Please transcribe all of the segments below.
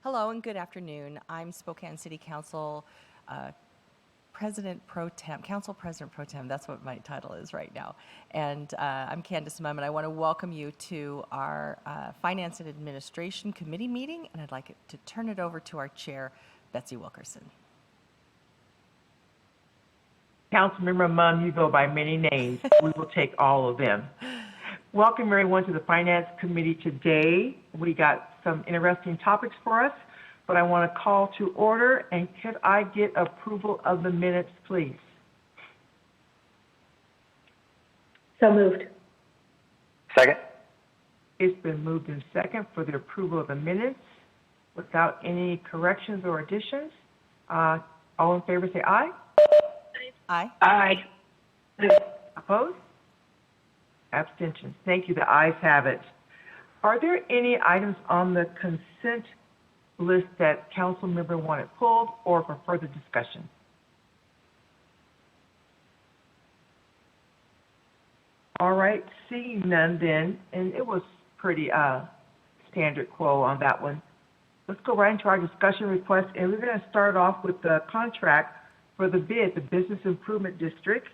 Hello and good afternoon. I'm Spokane City Council President Pro Tem, Council President Pro Tem. That's what my title is right now. And I'm Candace Mumm, and I want to welcome you to our Finance and Administration Committee meeting, and I'd like to turn it over to our chair, Betsy Wilkerson. Councilmember Mumm, you go by many names. We will take all of them. Welcome everyone to the Finance Committee today. We got some interesting topics for us, but I want to call to order, and could I get approval of the minutes, please? So moved. Second. It's been moved in second for the approval of the minutes without any corrections or additions. All in favor say aye. Aye. Aye. Opposed? Abstentions. Thank you. The ayes have it. Are there any items on the consent list that council member wanted pulled or for further discussion? All right, seeing none then, and it was pretty standard quo on that one. Let's go right into our discussion request, and we're going to start off with the contract for the bid, the Business Improvement District,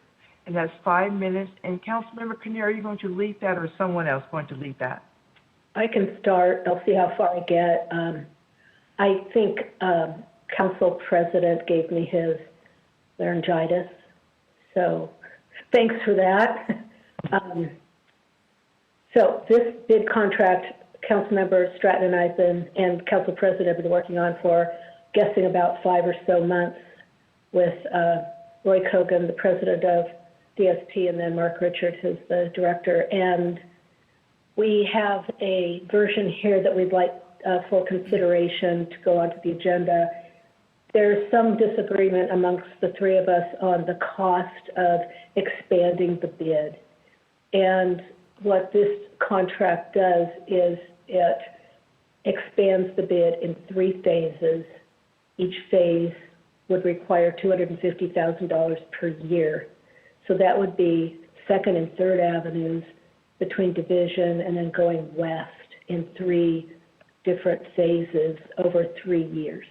and that's 5 minutes. And Councilmember Kinnear, are you going to lead that or is someone else going to lead that? I can start. I'll see how far I get. I think Council President gave me his laryngitis, so thanks for that. So this bid contract, Councilmember Stratton and I and Council President have been working on for, guessing about 5 or so months with Roy Kogan, the president of DSP, and then Mark Richard, who's the director. And we have a version here that we'd like for consideration to go onto the agenda. There's some disagreement amongst the three of us on the cost of expanding the bid. And what this contract does is it expands the bid in 3 phases. Each phase would require $250,000 per year. So that would be 2nd and 3rd Avenues between Division and then going west in 3 different phases over 3 years.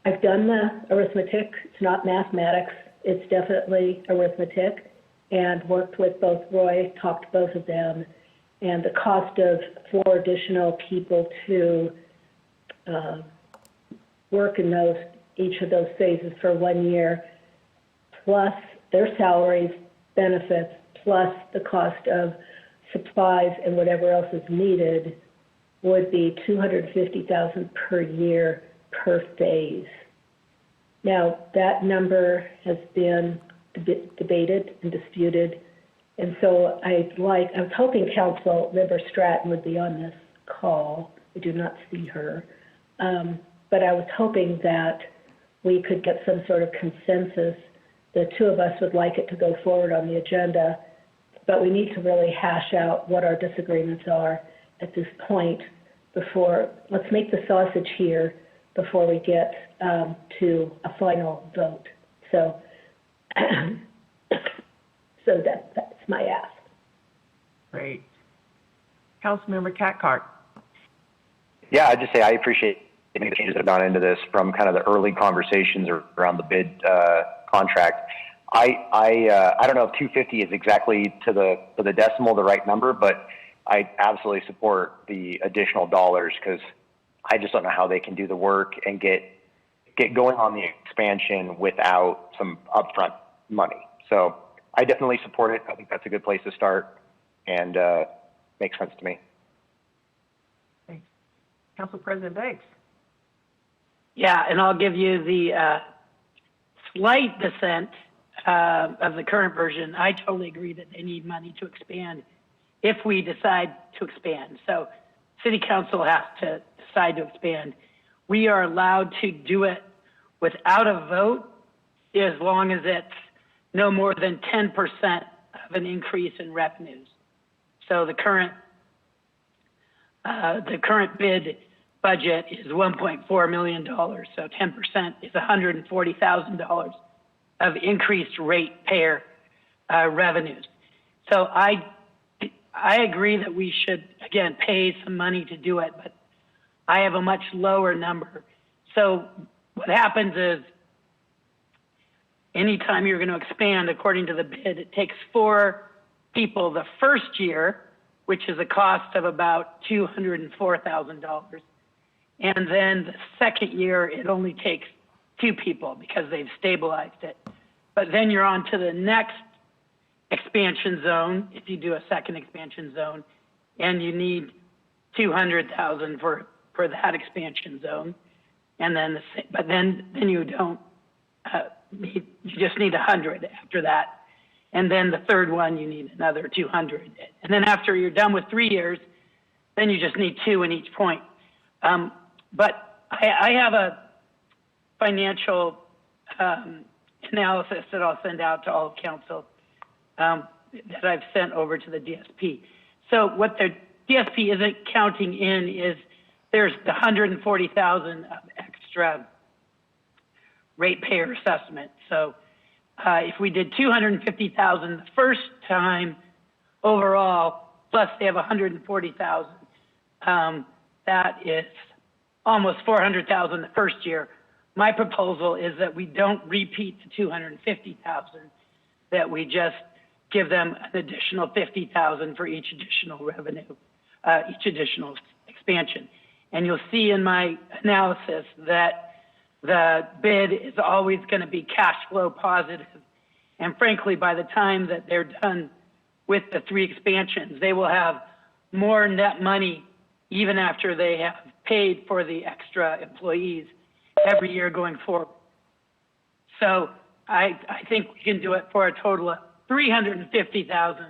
I've done the arithmetic. It's not mathematics. It's definitely arithmetic, and worked with both Roy, talked to both of them, and the cost of 4 additional people to work in each of those phases for 1 year, plus their salaries, benefits, plus the cost of supplies and whatever else is needed, would be $250,000 per year per phase. Now, that number has been debated and disputed, and so I was hoping Council Member Stratton would be on this call. I do not see her, but I was hoping that we could get some sort of consensus. The 2 of us would like it to go forward on the agenda, but we need to really hash out what our disagreements are at this point before, let's make the sausage here before we get to a final vote. So, so that's my ask. Great. Councilmember Cathcart. Yeah, I'd just say I appreciate the changes that have gone into this from kind of the early conversations around the bid contract. I don't know if 250 is exactly to the decimal the right number, but I absolutely support the additional dollars because I just don't know how they can do the work and get going on the expansion without some upfront money. So I definitely support it. I think that's a good place to start, and makes sense to me. Thanks. Council President Banks. Yeah, and I'll give you the slight dissent of the current version. I totally agree that they need money to expand if we decide to expand. So City Council has to decide to expand. We are allowed to do it without a vote as long as it's no more than 10% of an increase in revenues. So the current bid budget is $1.4 million. So 10% is $140,000 of increased ratepayer revenues. So I agree that we should, again, pay some money to do it, but I have a much lower number. So what happens is anytime you're going to expand, according to the bid, it takes 4 people the first year, which is a cost of about $204,000. And then the second year, it only takes 2 people because they've stabilized it. But then you're on to the next expansion zone, if you do a second expansion zone, and you need 200,000 for that expansion zone. And then, but then you don't, you just need 100 after that. And then the third one, you need another 200. And then after you're done with 3 years, then you just need 2 in each point. But I have a financial analysis that I'll send out to all of council that I've sent over to the DSP. So what the DSP isn't counting in is there's the 140,000 of extra ratepayer assessment. So if we did 250,000 the first time overall, plus they have 140,000, that is almost 400,000 the first year. My proposal is that we don't repeat the 250,000, that we just give them an additional 50,000 for each additional revenue, each additional expansion. And you'll see in my analysis that the bid is always going to be cash flow positive. And frankly, by the time that they're done with the 3 expansions, they will have more net money even after they have paid for the extra employees every year going forward. So I think we can do it for a total of 350,000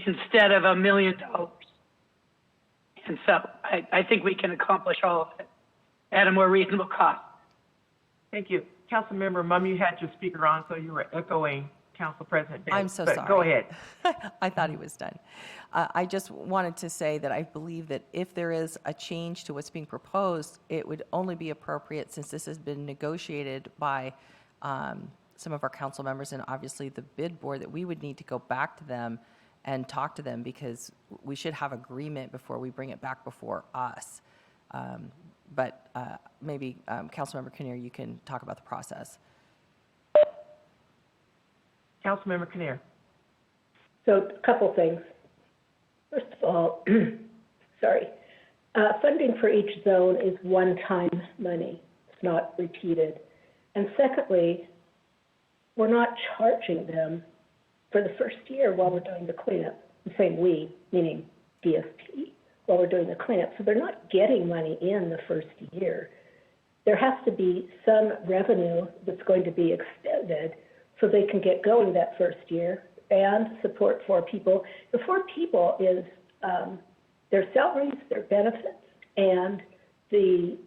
instead of $1 million. And so I think we can accomplish all of it at a more reasonable cost. Thank you. Councilmember Mum, you had your speaker on, so you were echoing Council President Biggs. I'm so but sorry. Go ahead. I thought he was done. I just wanted to say that I believe that if there is a change to what's being proposed, it would only be appropriate, since this has been negotiated by some of our council members and obviously the bid board, that we would need to go back to them and talk to them, because we should have agreement before we bring it back before us. But maybe Councilmember Kinnear, you can talk about the process. Councilmember Kinnear. So a couple things. First of all, sorry, funding for each zone is one-time money. It's not repeated. And secondly, we're not charging them for the first year while we're doing the cleanup. I'm saying we, meaning DSP, while we're doing the cleanup. So they're not getting money in the first year. There has to be some revenue that's going to be extended so they can get going that first year, and support for people. The 4 people is their salaries, their benefits, and the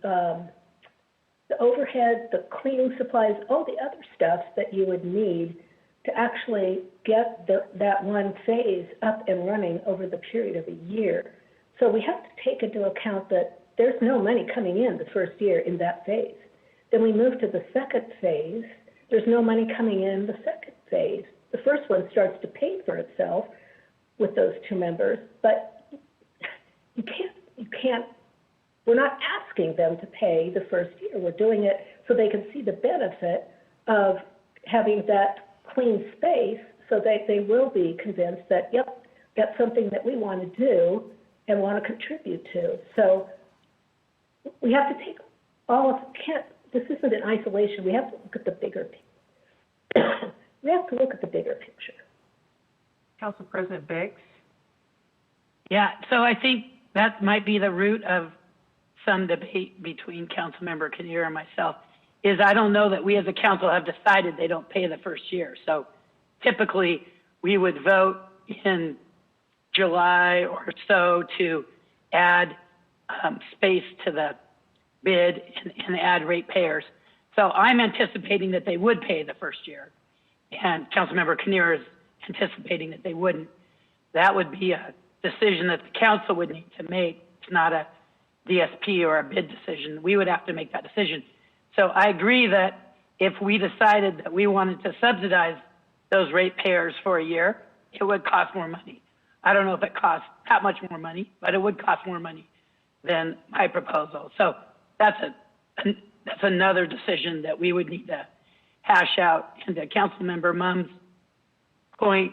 overhead, the cleaning supplies, all the other stuff that you would need to actually get that one phase up and running over the period of a year. So we have to take into account that there's no money coming in the first year in that phase. Then we move to the second phase. There's no money coming in the second phase. The first one starts to pay for itself with those 2 members, but you can't, we're not asking them to pay the first year. We're doing it so they can see the benefit of having that clean space, so that they will be convinced that, yep, that's something that we want to do and want to contribute to. So we have to take all of, this isn't in isolation. We have to look at the bigger picture. We have to look at the bigger picture. Council President Biggs. Yeah, so I think that might be the root of some debate between Councilmember Kinnear and myself, is I don't know that we as a council have decided they don't pay the first year. So typically we would vote in July or so to add space to the bid and add ratepayers. So I'm anticipating that they would pay the first year, and Councilmember Kinnear is anticipating that they wouldn't. That would be a decision that the council would need to make. It's not a DSP or a bid decision. We would have to make that decision. So I agree that if we decided that we wanted to subsidize those ratepayers for a year, it would cost more money. I don't know if it costs that much more money, but it would cost more money than my proposal. So that's another decision that we would need to hash out. And to Councilmember Mumm's point,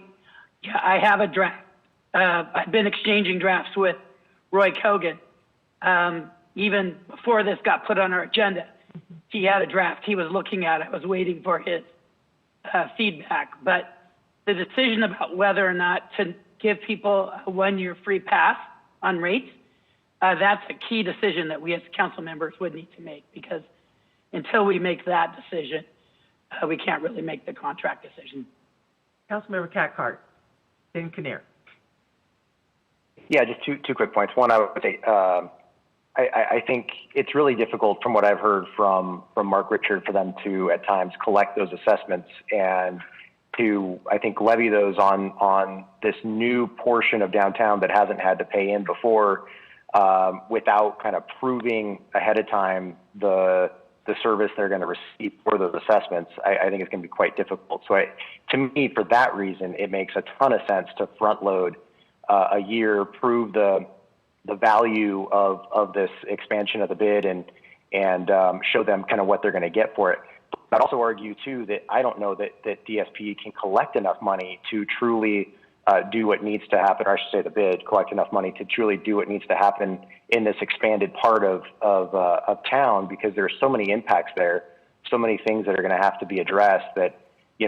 yeah, I have a draft. I've been exchanging drafts with Roy Cogan. Even before this got put on our agenda, he had a draft he was looking at. I was waiting for his feedback. But the decision about whether or not to give people a 1-year free pass on rates, that's a key decision that we as council members would need to make, because until we make that decision, we can't really make the contract decision. Councilmember Cathcart, then Kinnear. Yeah, just two quick points. One, I would say, I think it's really difficult from what I've heard from Mark Richard for them to at times collect those assessments and to, I think, levy those on this new portion of downtown that hasn't had to pay in before, without kind of proving ahead of time the service they're going to receive for those assessments. I think it's going to be quite difficult. So to me, for that reason, it makes a ton of sense to front load a year, prove the value of this expansion of the bid and show them kind of what they're going to get for it. I'd also argue too that I don't know that DSP can collect enough money to truly do what needs to happen, or I should say the bid collect enough money to truly do what needs to happen in this expanded part of town, because there are so many impacts there, so many things that are going to have to be addressed that,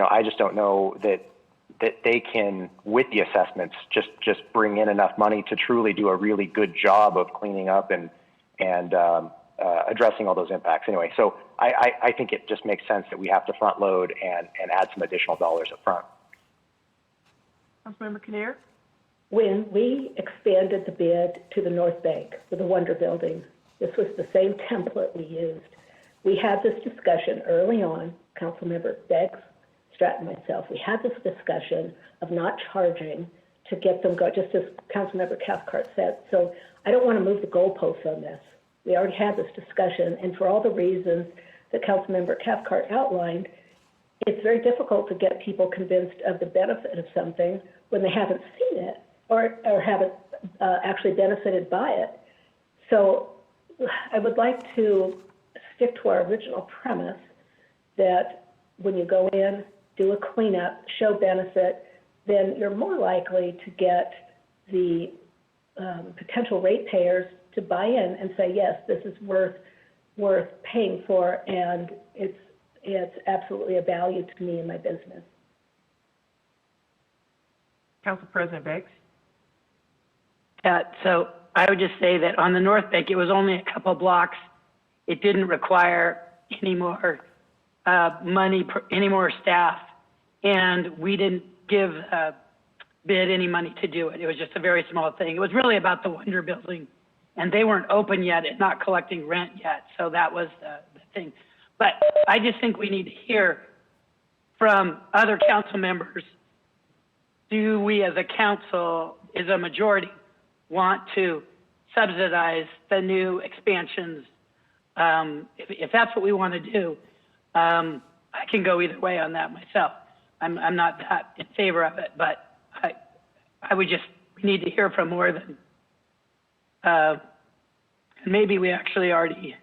I just don't know that they can, with the assessments, just bring in enough money to truly do a really good job of cleaning up and addressing all those impacts. Anyway, so I think it just makes sense that we have to front load and add some additional dollars up front. Councilmember Kinnear? When we expanded the bid to the North Bank for the Wonder Building, this was the same template we used. We had this discussion early on, Councilmember Beggs, Stratton, myself, we had this discussion of not charging to get them go, just as Councilmember Cathcart said. So I don't want to move the goalposts on this. We already had this discussion, and for all the reasons that Councilmember Cathcart outlined, it's very difficult to get people convinced of the benefit of something when they haven't seen it or haven't actually benefited by it. So I would like to stick to our original premise that when you go in, do a cleanup, show benefit, then you're more likely to get the potential ratepayers to buy in and say, yes, this is worth paying for, and it's absolutely a value to me and my business. Council President Beggs? So I would just say that on the North Bank, it was only a couple blocks. It didn't require any more money, any more staff, and we didn't give bid any money to do it. It was just a very small thing. It was really about the Wonder Building, and they weren't open yet and not collecting rent yet, so that was the thing. But I just think we need to hear from other council members. Do we as a council, as a majority, want to subsidize the new expansions? If that's what we want to do, I can go either way on that myself. I'm not that in favor of it, but I would just, we need to hear from more than, and maybe we actually already,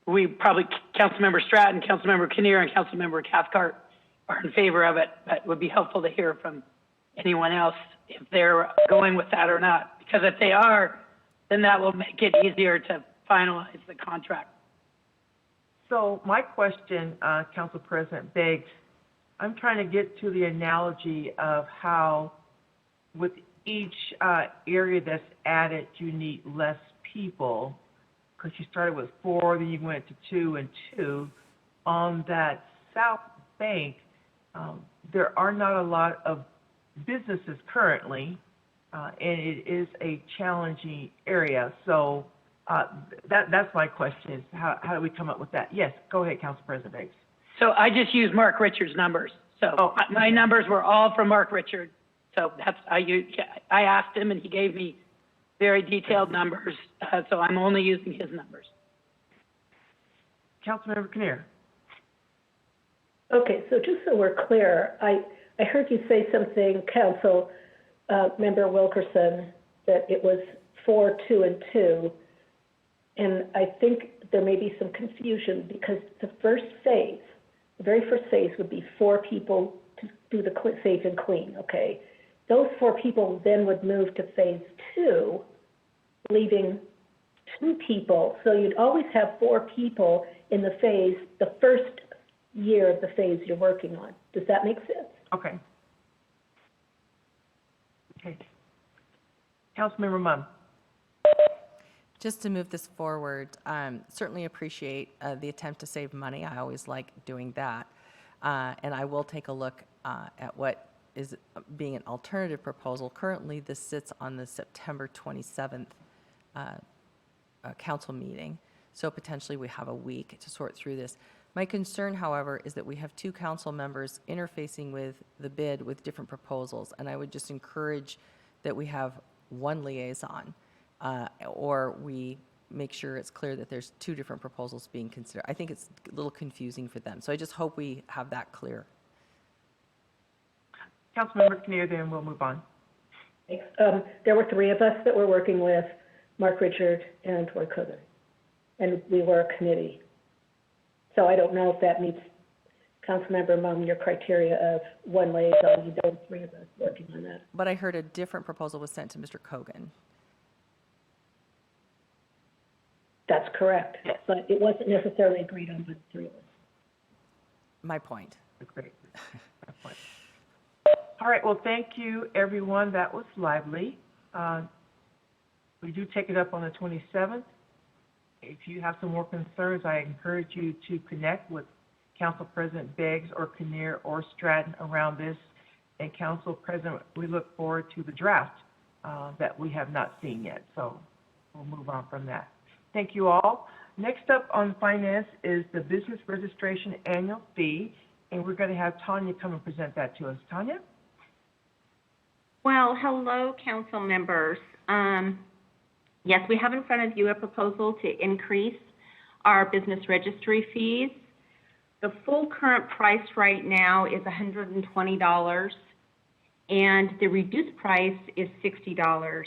we probably, Councilmember Stratton, Councilmember Kinnear, and Councilmember Cathcart are in favor of it, but it would be helpful to hear from anyone else if they're going with that or not. Because if they are, then that will make it easier to finalize the contract. So my question, Council President Beggs, I'm trying to get to the analogy of how with each area that's added, you need less people, because you started with 4, then you went to 2 and 2. On that South Bank, there are not a lot of businesses currently, and it is a challenging area. So that's my question, is how do we come up with that? Yes, go ahead, Council President Beggs. So I just used Mark Richards' numbers. So my numbers were all from Mark Richard. So that's, I asked him and he gave me very detailed numbers. So I'm only using his numbers. Councilmember Kinnear. Okay, so just so we're clear, I heard you say something, Council Member Wilkerson, that it was 4, 2, and 2. And I think there may be some confusion because the very first phase would be 4 people to do the safe and clean, okay? Those 4 people then would move to phase 2, leaving 2 people. So you'd always have 4 people in the first year of the phase you're working on. Does that make sense? Okay. Okay. Councilmember Munn. Just to move this forward, certainly appreciate the attempt to save money. I always like doing that. And I will take a look at what is being an alternative proposal. Currently, this sits on the September 27th council meeting. So potentially we have a week to sort through this. My concern, however, is that we have 2 council members interfacing with the bid with different proposals. And I would just encourage that we have one liaison, or we make sure it's clear that there's 2 different proposals being considered. I think it's a little confusing for them. So I just hope we have that clear. Councilmember Kinnear, then we'll move on. There were 3 of us that were working with Mark Richard and Roy Cogan, and we were a committee. So I don't know if that meets, Councilmember Mum, your criteria of one liaison. There were 3 of us working on that. But I heard a different proposal was sent to Mr. Cogan. That's correct, but it wasn't necessarily agreed on by the 3 of us. My point. Great. All right, well, thank you, everyone. That was lively. We do take it up on the 27th. If you have some more concerns, I encourage you to connect with Council President Beggs or Kinnear or Stratton around this. And Council President, we look forward to the draft that we have not seen yet. So we'll move on from that. Thank you all. Next up on finance is the business registration annual fee. And we're going to have Tanya come and present that to us. Tanya? Well, hello, council members. Yes, we have in front of you a proposal to increase our business registry fees. The full current price right now is $120, and the reduced price is $60.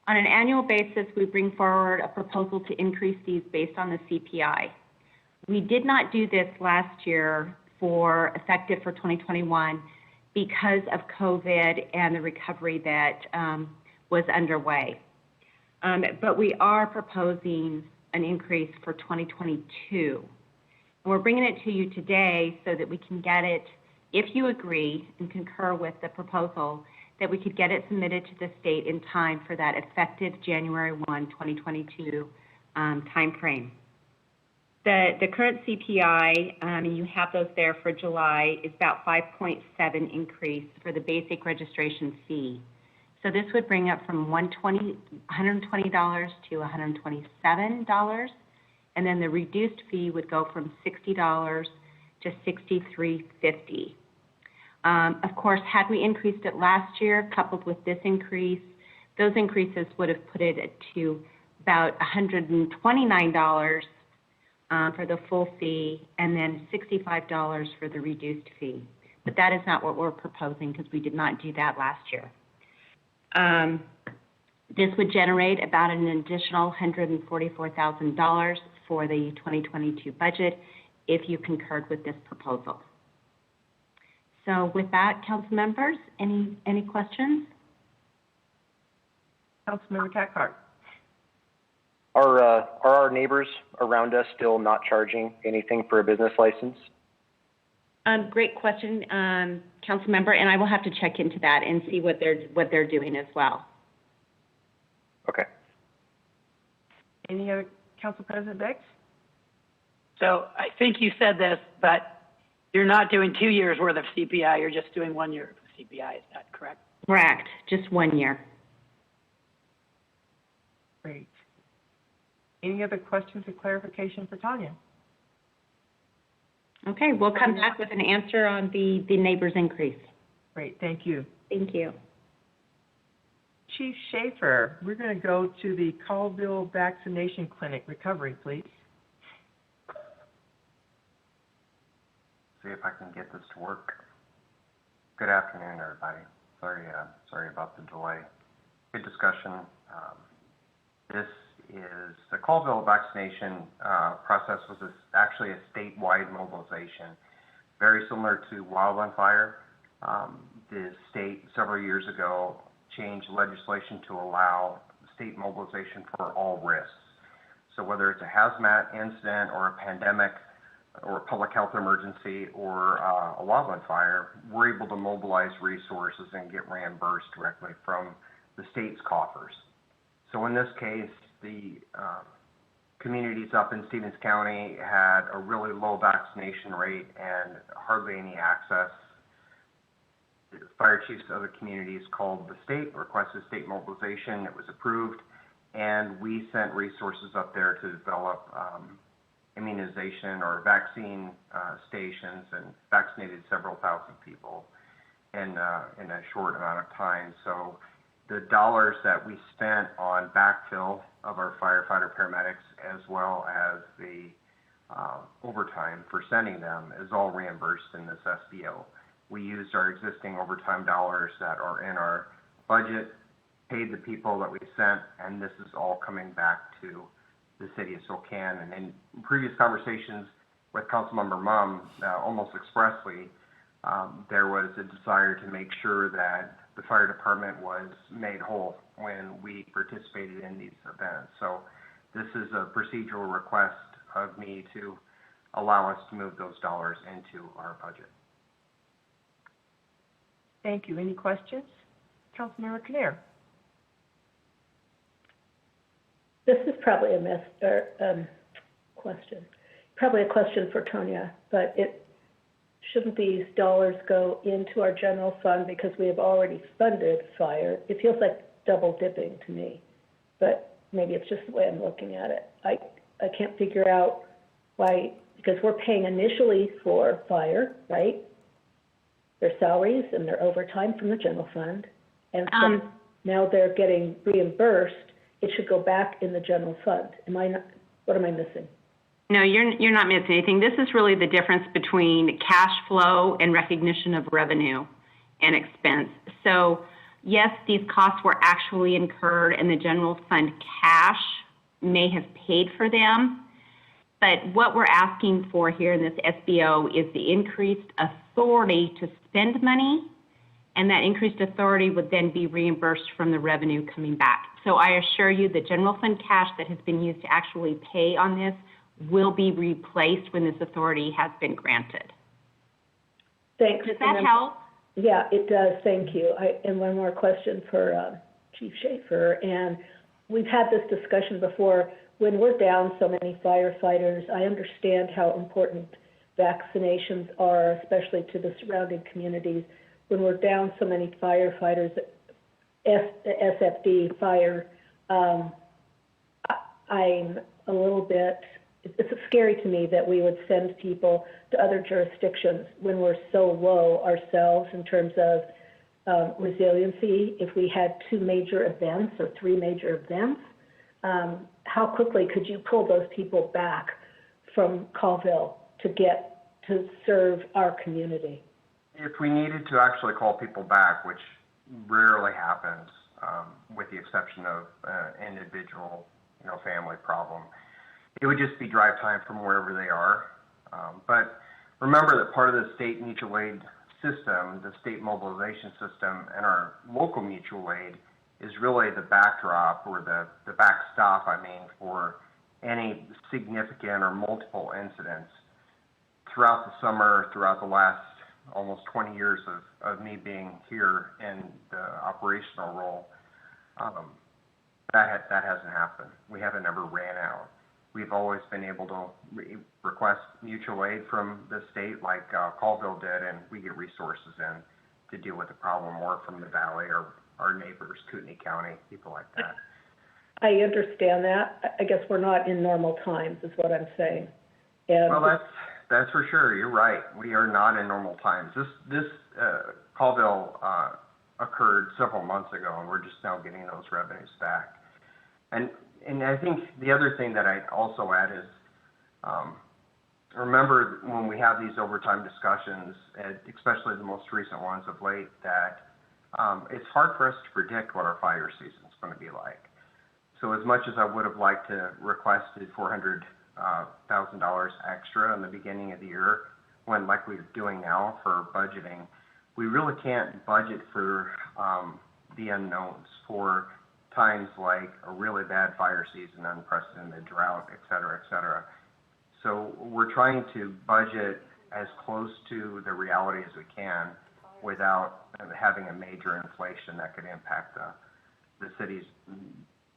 On an annual basis, we bring forward a proposal to increase these based on the CPI. We did not do this last year effective for 2021 because of COVID and the recovery that was underway. But we are proposing an increase for 2022. And we're bringing it to you today so that we can get it, if you agree and concur with the proposal, that we could get it submitted to the state in time for that effective January 1, 2022 timeframe. The current CPI, and you have those there for July, is about 5.7 increase for the basic registration fee. So this would bring up from $120 to $127, and then the reduced fee would go from $60 to $63.50. Of course, had we increased it last year, coupled with this increase, those increases would have put it to about $129 for the full fee, and then $65 for the reduced fee. But that is not what we're proposing because we did not do that last year. This would generate about an additional $144,000 for the 2022 budget if you concurred with this proposal. So with that, council members, any questions? Councilmember Cathcart. Are our neighbors around us still not charging anything for a business license? Great question, council member, and I will have to check into that and see what they're doing as well. Okay. Any other, Council President Beggs? So I think you said this, but you're not doing 2 years worth of CPI, you're just doing 1 year of CPI, is that correct? Correct, just 1 year. Great. Any other questions or clarification for Tanya? Okay, we'll come back with an answer on the neighbors increase. Great, thank you. Thank you. Chief Schaefer, we're going to go to the Colville Vaccination Clinic recovery, please. See if I can get this to work. Good afternoon, everybody. Sorry about the delay. Good discussion. This is the Colville vaccination process was actually a statewide mobilization, very similar to wildland fire. The state several years ago changed legislation to allow state mobilization for all risks. So whether it's a hazmat incident or a pandemic or a public health emergency or a wildland fire, we're able to mobilize resources and get reimbursed directly from the state's coffers. So in this case, the communities up in Stevens County had a really low vaccination rate and hardly any access. The fire chiefs of other communities called the state, requested state mobilization. It was approved, and we sent resources up there to develop immunization or vaccine stations and vaccinated several thousand people in a short amount of time. So the dollars that we spent on backfill of our firefighter paramedics, as well as the overtime for sending them, is all reimbursed in this SBO. We used our existing overtime dollars that are in our budget, paid the people that we sent, and this is all coming back to the city of Spokane. And in previous conversations with Councilmember Mumm, almost expressly, there was a desire to make sure that the fire department was made whole when we participated in these events. So this is a procedural request of me to allow us to move those dollars into our budget. Thank you. Any questions? Councilmember Kinnear. This is probably a question. Probably a question for Tonya, but shouldn't these dollars go into our general fund because we have already funded fire? It feels like double dipping to me, but maybe it's just the way I'm looking at it. I can't figure out why, because we're paying initially for fire, right? Their salaries and their overtime from the general fund, and so now they're getting reimbursed. It should go back in the general fund. What am I missing? No, you're not missing anything. This is really the difference between cash flow and recognition of revenue and expense. So yes, these costs were actually incurred and the general fund cash may have paid for them. But what we're asking for here in this SBO is the increased authority to spend money, and that increased authority would then be reimbursed from the revenue coming back. So I assure you the general fund cash that has been used to actually pay on this will be replaced when this authority has been granted. Thanks. Does that help? Yeah, it does. Thank you. And one more question for Chief Schaefer. And we've had this discussion before. When we're down so many firefighters, I understand how important vaccinations are, especially to the surrounding communities. When we're down so many firefighters, SFD fire, I'm a little bit, it's scary to me that we would send people to other jurisdictions when we're so low ourselves in terms of resiliency. If we had 2 major events or 3 major events, how quickly could you pull those people back from Colville to get to serve our community? If we needed to actually call people back, which rarely happens, with the exception of an individual, family problem, it would just be drive time from wherever they are. But remember that part of the state mutual aid system, the state mobilization system, and our local mutual aid is really the backdrop or the backstop, for any significant or multiple incidents. Throughout the summer, throughout the last almost 20 years of me being here in the operational role, that hasn't happened. We haven't ever ran out. We've always been able to request mutual aid from the state like Colville did, and we get resources in to deal with the problem, or from the valley or our neighbors, Kootenai County, people like that. I understand that. I guess we're not in normal times is what I'm saying. And well, that's for sure. You're right. We are not in normal times. This Colville occurred several months ago, and we're just now getting those revenues back. And I think the other thing that I'd also add is, remember when we have these overtime discussions, especially the most recent ones of late, that it's hard for us to predict what our fire season is going to be like. So as much as I would have liked to requested $400,000 extra in the beginning of the year, when like we're doing now for budgeting, we really can't budget for the unknowns, for times like a really bad fire season, unprecedented drought, et cetera, et cetera. So we're trying to budget as close to the reality as we can without having a major inflation that could impact the city's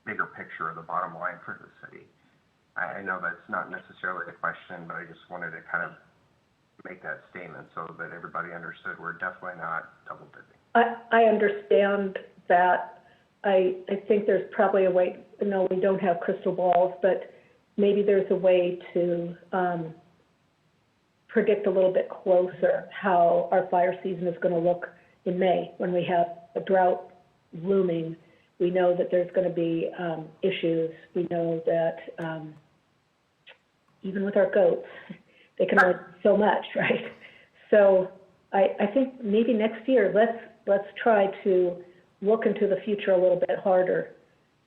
bigger picture of the bottom line for the city. I know that's not necessarily a question, but I just wanted to kind of make that statement so that everybody understood we're definitely not double dipping. I understand that. I think there's probably a way, no, we don't have crystal balls, but maybe there's a way to predict a little bit closer how our fire season is going to look in May when we have a drought looming. We know that there's going to be issues. We know that even with our goats, they can only do so much, right? So I think maybe next year, let's try to look into the future a little bit harder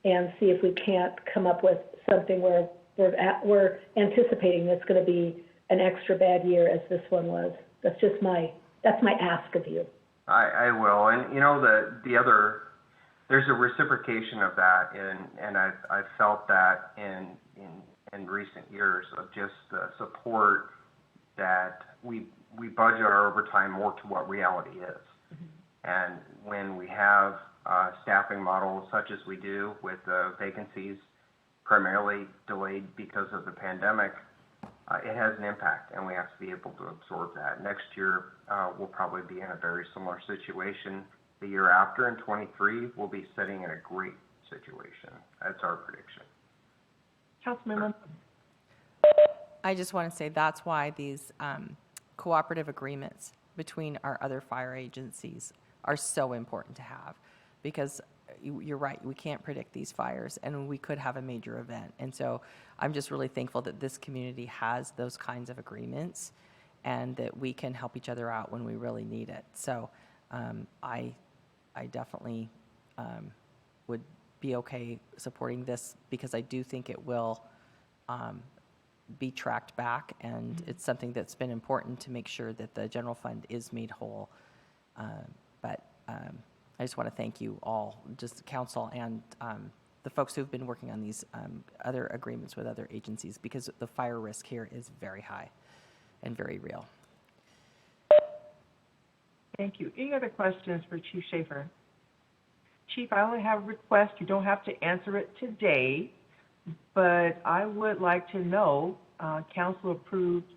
and see if we can't come up with something where we're anticipating it's going to be an extra bad year as this one was. That's my ask of you. I will, and you know there's a reciprocation of that, and I've felt that in recent years of just the support that we budget our overtime more to what reality is. Mm-hmm. And when we have staffing models such as we do with vacancies primarily delayed because of the pandemic, it has an impact, and we have to be able to absorb that. Next year, we'll probably be in a very similar situation. The year after, in 23, we'll be sitting in a great situation. That's our prediction. Councilmember. I just want to say that's why these cooperative agreements between our other fire agencies are so important to have, because you're right, we can't predict these fires, and we could have a major event. And so I'm just really thankful that this community has those kinds of agreements and that we can help each other out when we really need it. So I definitely would be okay supporting this, because I do think it will be tracked back, and it's something that's been important to make sure that the general fund is made whole. But I just want to thank you all, just council and the folks who've been working on these other agreements with other agencies, because the fire risk here is very high and very real. Thank you. Any other questions for Chief Schaefer? Chief, I only have a request. You don't have to answer it today, but I would like to know, council approved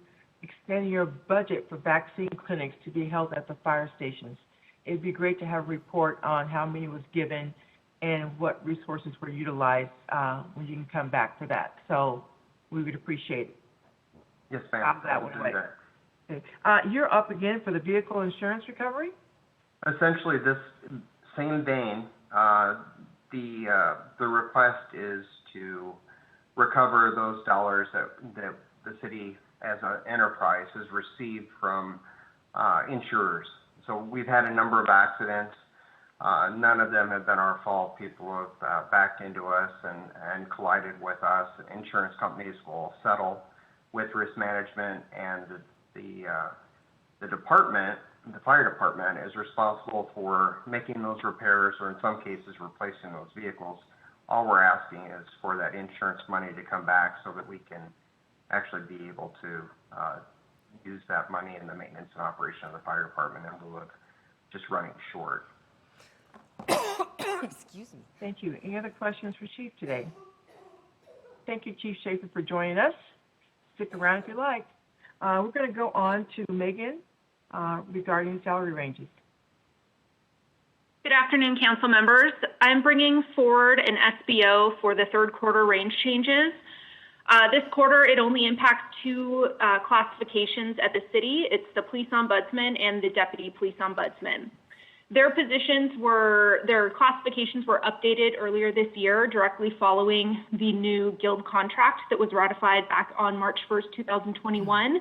extending your budget for vaccine clinics to be held at the fire stations. It'd be great to have a report on how many was given and what resources were utilized when you can come back for that. So we would appreciate it. Yes, ma'am. I'll that one away. Okay. You're up again for the vehicle insurance recovery? Essentially, this same vein, the request is to recover those dollars that the city as an enterprise has received from insurers. So we've had a number of accidents. None of them have been our fault. People have backed into us and collided with us. Insurance companies will settle with risk management, and the department, the fire department, is responsible for making those repairs, or in some cases replacing those vehicles. All we're asking is for that insurance money to come back so that we can actually be able to use that money in the maintenance and operation of the fire department in lieu of just running short. Excuse me. Thank you. Any other questions for Chief today? Thank you, Chief Schaefer, for joining us. Stick around if you like. We're going to go on to Megan regarding salary ranges. Good afternoon, council members. I'm bringing forward an SBO for the third quarter range changes. This quarter, it only impacts two classifications at the city. It's the police ombudsman and the deputy police ombudsman. Their classifications were updated earlier this year, directly following the new guild contract that was ratified back on March 1st, 2021.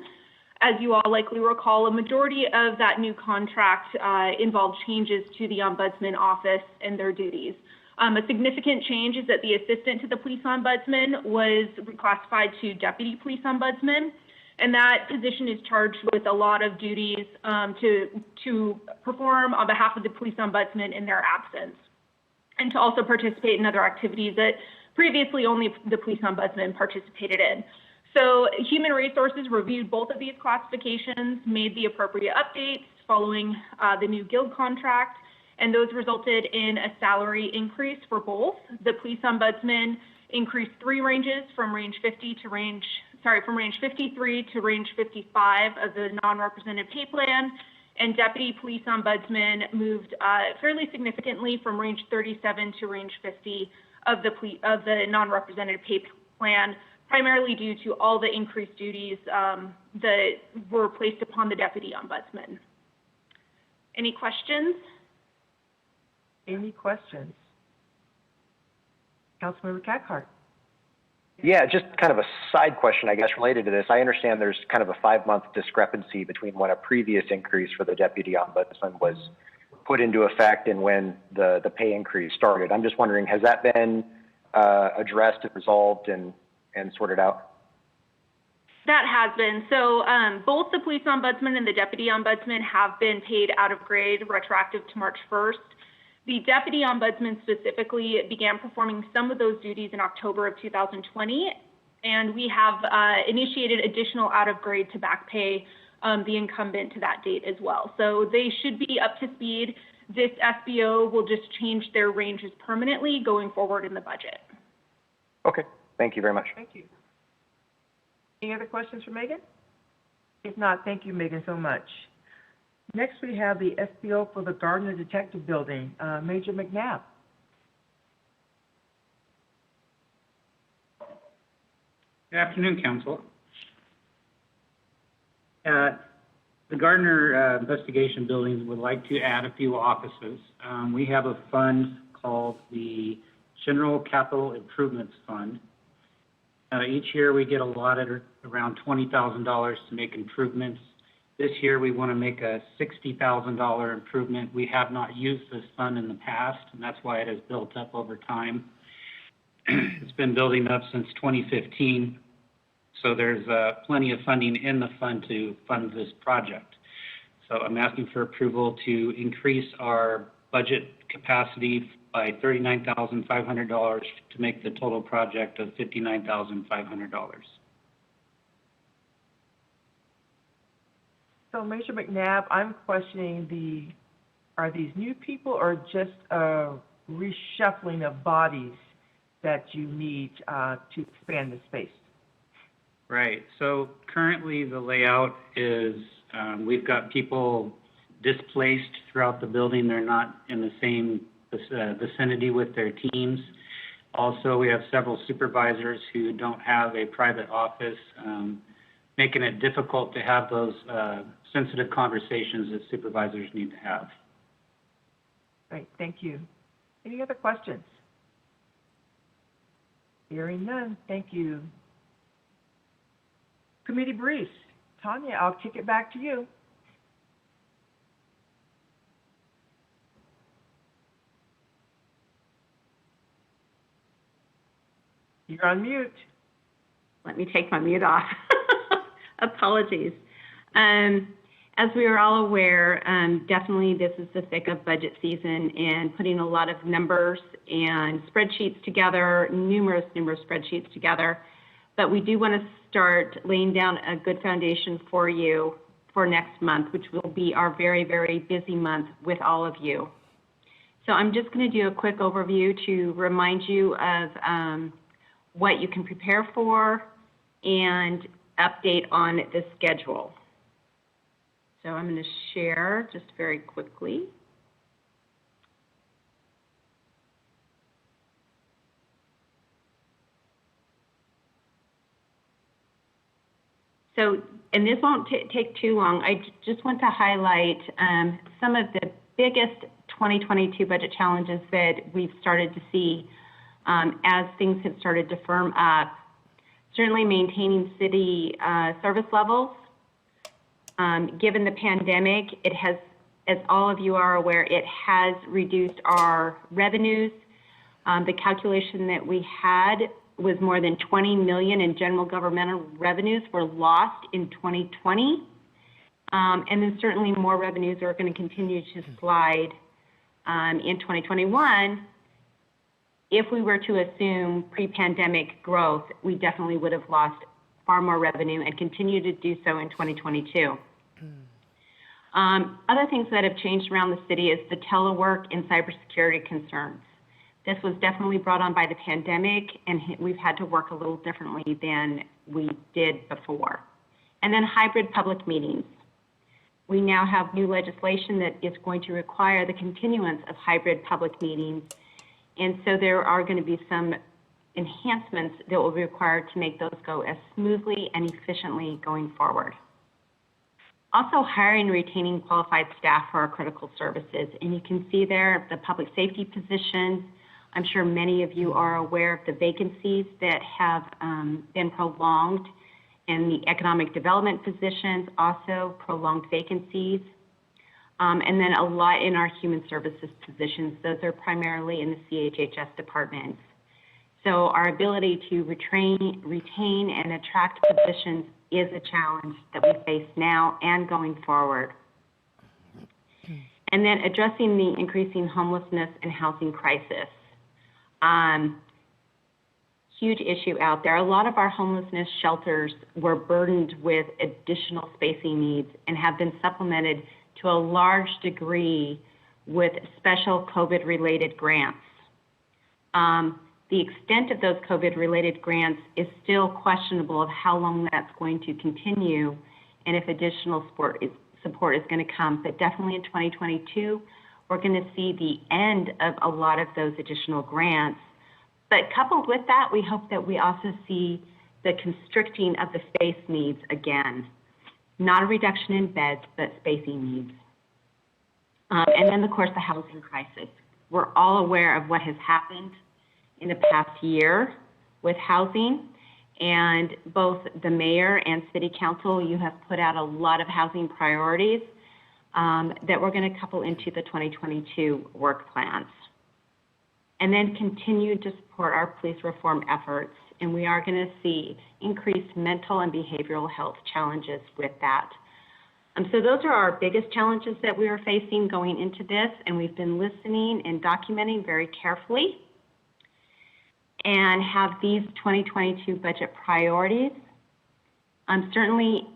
As you all likely recall, a majority of that new contract involved changes to the ombudsman office and their duties. A significant change is that the assistant to the police ombudsman was reclassified to deputy police ombudsman, and that position is charged with a lot of duties to perform on behalf of the police ombudsman in their absence, and to also participate in other activities that previously only the police ombudsman participated in. So Human Resources reviewed both of these classifications, made the appropriate updates following the new guild contract, and those resulted in a salary increase for both. The police ombudsman increased 3 ranges from range 53 to range 55 of the non-represented pay plan, and deputy police ombudsman moved fairly significantly from range 37 to range 50 of the non-represented pay plan, primarily due to all the increased duties that were placed upon the deputy ombudsman. Any questions? Any questions? Councilmember Cathcart. Yeah, just kind of a side question, I guess, related to this. I understand there's kind of a 5-month discrepancy between when a previous increase for the deputy ombudsman was put into effect and when the pay increase started. I'm just wondering, has that been addressed and resolved and sorted out? That has been. So both the police ombudsman and the deputy ombudsman have been paid out of grade retroactive to March 1st. The deputy ombudsman specifically began performing some of those duties in October of 2020, and we have initiated additional out of grade to back pay the incumbent to that date as well. So they should be up to speed. This SBO will just change their ranges permanently going forward in the budget. Okay, thank you very much. Thank you. Any other questions for Megan? If not, thank you, Megan, so much. Next, we have the SBO for the Gardner Detective Building, Major McNabb. Good afternoon, Council. The Gardner Investigation Buildings would like to add a few offices. We have a fund called the General Capital Improvements Fund. Each year we get allotted around $20,000 to make improvements. This year we want to make a $60,000 improvement. We have not used this fund in the past, and that's why it has built up over time. It's been building up since 2015, so there's plenty of funding in the fund to fund this project. So I'm asking for approval to increase our budget capacity by $39,500 to make the total project of $59,500. So, Major McNabb, I'm questioning are these new people or just a reshuffling of bodies that you need to expand the space? Right. So currently the layout is we've got people displaced throughout the building. They're not in the same vicinity with their teams. Also, we have several supervisors who don't have a private office, making it difficult to have those sensitive conversations that supervisors need to have. Great, thank you. Any other questions? Hearing none, thank you. Committee briefs. Tanya, I'll kick it back to you. You're on mute. Let me take my mute off. Apologies. As we are all aware, definitely this is the thick of budget season and putting a lot of numbers and spreadsheets together, numerous spreadsheets together. But we do want to start laying down a good foundation for you for next month, which will be our very, very busy month with all of you. So I'm just going to do a quick overview to remind you of what you can prepare for and update on the schedule. So I'm going to share just very quickly. So, and this won't take too long. I just want to highlight some of the biggest 2022 budget challenges that we've started to see as things have started to firm up. Certainly maintaining city service levels. Given the pandemic, it has, as all of you are aware, it has reduced our revenues. The calculation that we had was more than 20 million in general governmental revenues were lost in 2020. And then certainly more revenues are going to continue to slide in 2021. If we were to assume pre-pandemic growth, we definitely would have lost far more revenue and continue to do so in 2022. Other things that have changed around the city is the telework and cybersecurity concerns. This was definitely brought on by the pandemic, and we've had to work a little differently than we did before. And then hybrid public meetings. We now have new legislation that is going to require the continuance of hybrid public meetings. And so there are going to be some enhancements that will be required to make those go as smoothly and efficiently going forward. Also, hiring and retaining qualified staff for our critical services. And you can see there the public safety positions. I'm sure many of you are aware of the vacancies that have been prolonged, and the economic development positions, also prolonged vacancies. And then a lot in our human services positions. Those are primarily in the CHHS departments. So our ability to retain and attract positions is a challenge that we face now and going forward. And then addressing the increasing homelessness and housing crisis. Huge issue out there. A lot of our homelessness shelters were burdened with additional spacing needs and have been supplemented to a large degree with special COVID-related grants. The extent of those COVID-related grants is still questionable of how long that's going to continue and if additional support is going to come. But definitely in 2022, we're going to see the end of a lot of those additional grants. But coupled with that, we hope that we also see the constricting of the space needs again. Not a reduction in beds, but spacing needs. And then, of course, the housing crisis. We're all aware of what has happened in the past year with housing, and both the mayor and city council, you have put out a lot of housing priorities that we're going to couple into the 2022 work plans. And then continue to support our police reform efforts, and we are going to see increased mental and behavioral health challenges with that. So those are our biggest challenges that we are facing going into this, and we've been listening and documenting very carefully and have these 2022 budget priorities. Certainly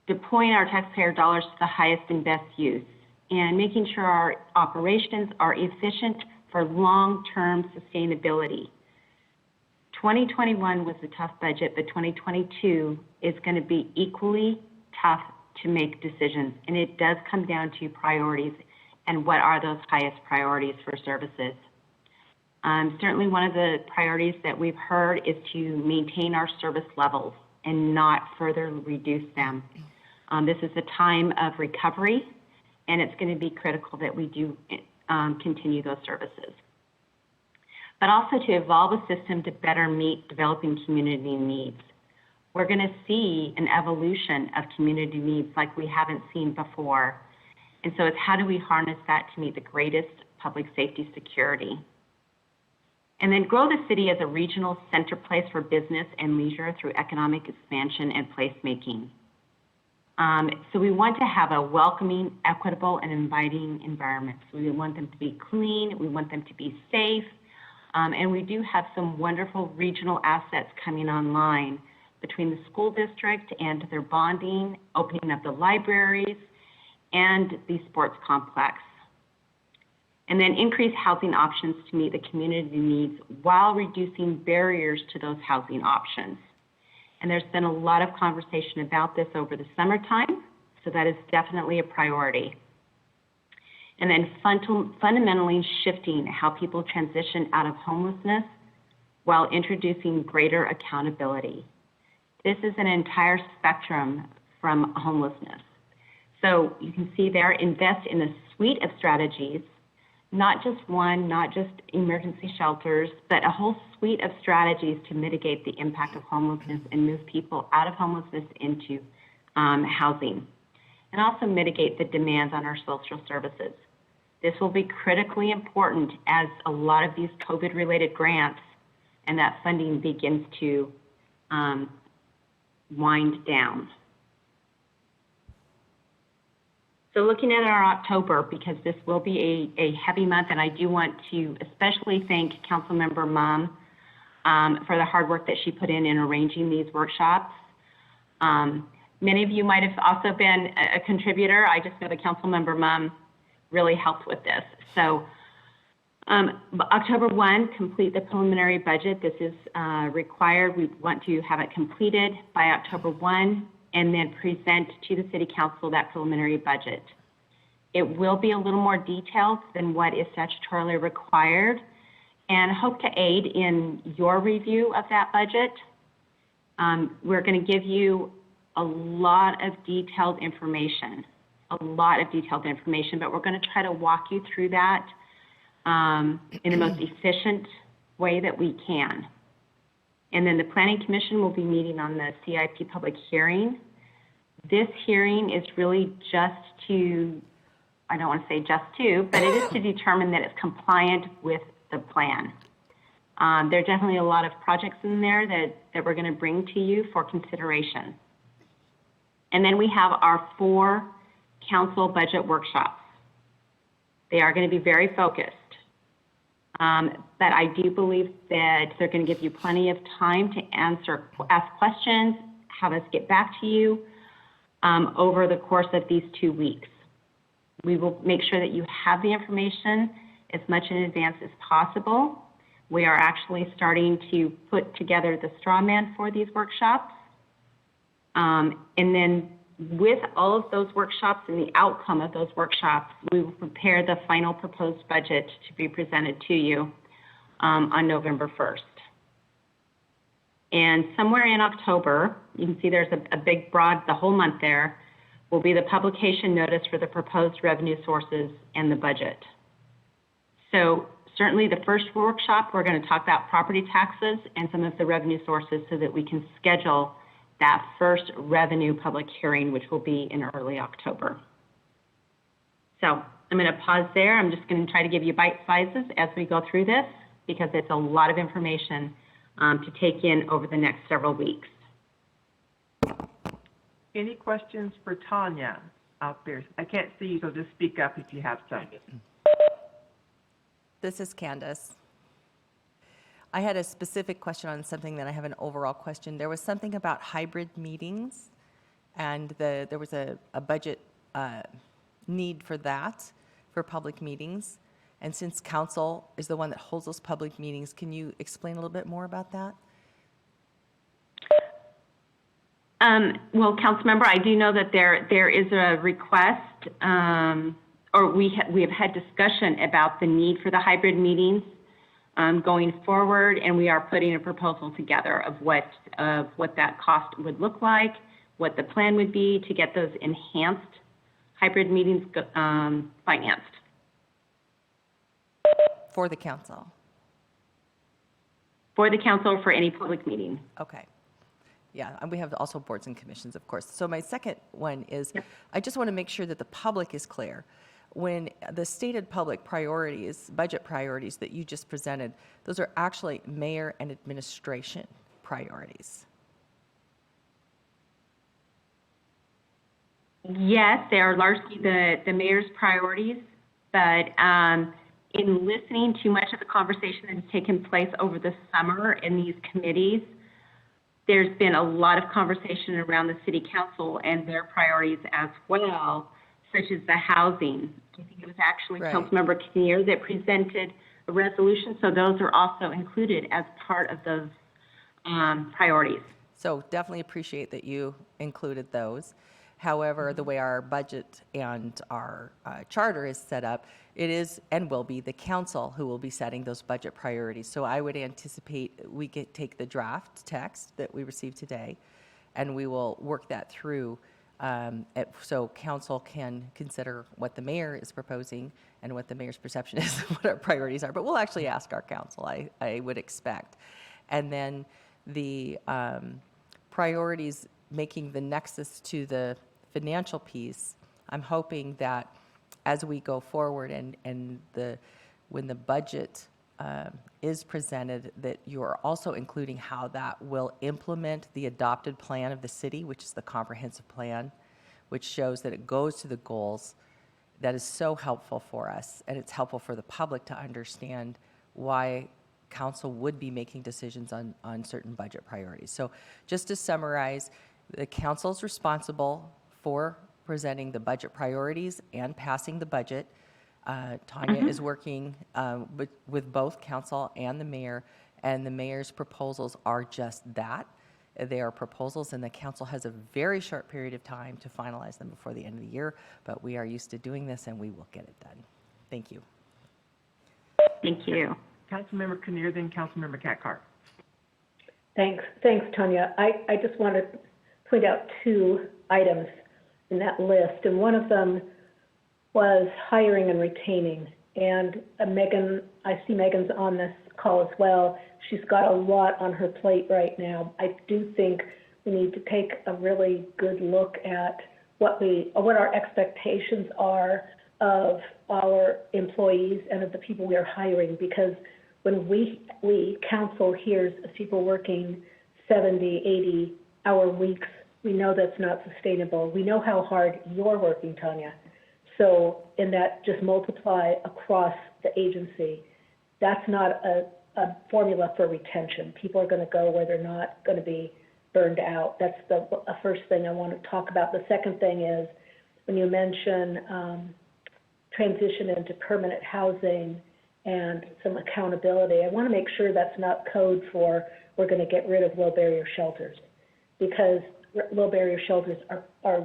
deploying our taxpayer dollars to the highest and best use and making sure our operations are efficient for long-term sustainability. 2021 was a tough budget, but 2022 is going to be equally tough to make decisions. And it does come down to priorities and what are those highest priorities for services. Certainly one of the priorities that we've heard is to maintain our service levels and not further reduce them. This is a time of recovery, and it's going to be critical that we do continue those services. But also to evolve a system to better meet developing community needs. We're going to see an evolution of community needs like we haven't seen before. And so it's how do we harness that to meet the greatest public safety security? And then grow the city as a regional center place for business and leisure through economic expansion and placemaking. So we want to have a welcoming, equitable, and inviting environment. So we want them to be clean, we want them to be safe, and we do have some wonderful regional assets coming online between the school district and their bonding, opening up the libraries, and the sports complex. And then increase housing options to meet the community needs while reducing barriers to those housing options. And there's been a lot of conversation about this over the summertime, so that is definitely a priority. And then fundamentally shifting how people transition out of homelessness while introducing greater accountability. This is an entire spectrum from homelessness. So you can see there, invest in a suite of strategies, not just one, not just emergency shelters, but a whole suite of strategies to mitigate the impact of homelessness and move people out of homelessness into housing, and also mitigate the demands on our social services. This will be critically important as a lot of these COVID-related grants and that funding begins to wind down. So looking at our October, because this will be a heavy month, and I do want to especially thank Councilmember Mumm for the hard work that she put in arranging these workshops. Many of you might have also been a contributor. I just know that Councilmember Mumm really helped with this. So October 1, complete the preliminary budget. This is required. We want to have it completed by October 1 and then present to the City Council that preliminary budget. It will be a little more detailed than what is statutorily required and hope to aid in your review of that budget. We're going to give you a lot of detailed information, but we're going to try to walk you through that in the most efficient way that we can. And then the Planning Commission will be meeting on the CIP public hearing. This hearing is really just to, I don't want to say just to, but it is to determine that it's compliant with the plan. There are definitely a lot of projects in there that we're going to bring to you for consideration. And then we have our 4 council budget workshops. They are going to be very focused. But I do believe that they're going to give you plenty of time to ask questions, have us get back to you over the course of these 2 weeks. We will make sure that you have the information as much in advance as possible. We are actually starting to put together the straw man for these workshops. And then with all of those workshops and the outcome of those workshops, we will prepare the final proposed budget to be presented to you on November 1st. And somewhere in October, you can see there's a big broad, the whole month there, will be the publication notice for the proposed revenue sources and the budget. So certainly the first workshop, we're going to talk about property taxes and some of the revenue sources so that we can schedule that first revenue public hearing, which will be in early October. So I'm going to pause there. I'm just going to try to give you bite sizes as we go through this because it's a lot of information to take in over the next several weeks. Any questions for Tanya out there? I can't see you, so just speak up if you have some. This is Candace. I had a specific question on something, then I have an overall question. There was something about hybrid meetings, and there was a budget need for that, for public meetings. And since council is the one that holds those public meetings, can you explain a little bit more about that? Well, Councilmember, I do know that there is a request, or we have had discussion about the need for the hybrid meetings going forward, and we are putting a proposal together of what that cost would look like, what the plan would be to get those enhanced hybrid meetings financed. For the council? For the council, for any public meeting. Okay. Yeah, and we have also boards and commissions, of course. So my second one is, I just want to make sure that the public is clear. When the stated public priorities, budget priorities that you just presented, those are actually mayor and administration priorities. Yes, they are largely the mayor's priorities, but in listening to much of the conversation that has taken place over the summer in these committees, there's been a lot of conversation around the city council and their priorities as well, such as the housing. I think it was actually Right. Councilmember Kinnear that presented a resolution, so those are also included as part of those priorities. So definitely appreciate that you included those. However, the way our budget and our charter is set up, it is and will be the council who will be setting those budget priorities. So I would anticipate we take the draft text that we received today, and we will work that through so council can consider what the mayor is proposing and what the mayor's perception is of what our priorities are. But we'll actually ask our council, I would expect. And then the priorities making the nexus to the financial piece, I'm hoping that as we go forward when the budget is presented, that you are also including how that will implement the adopted plan of the city, which is the comprehensive plan, which shows that it goes to the goals. That is so helpful for us, and it's helpful for the public to understand why council would be making decisions on certain budget priorities. So just to summarize, the council is responsible for presenting the budget priorities and passing the budget. Tanya is working with both council and the mayor, and the mayor's proposals are just that. They are proposals, and the council has a very short period of time to finalize them before the end of the year, but we are used to doing this, and we will get it done. Thank you. Thank you. Councilmember Kinnear, then Councilmember Cathcart. Thanks, Tanya. I just want to point out 2 items in that list, and one of them was hiring and retaining. And Megan, I see Megan's on this call as well. She's got a lot on her plate right now. I do think we need to take a really good look at what our expectations are of our employees and of the people we are hiring, because when we council hears of people working 70, 80-hour weeks, we know that's not sustainable. We know how hard you're working, Tanya. So, and that just multiply across the agency. That's not a formula for retention. People are going to go where they're not going to be burned out. That's the first thing I want to talk about. The second thing is when you mention transition into permanent housing and some accountability, I want to make sure that's not code for we're going to get rid of low barrier shelters, because low barrier shelters are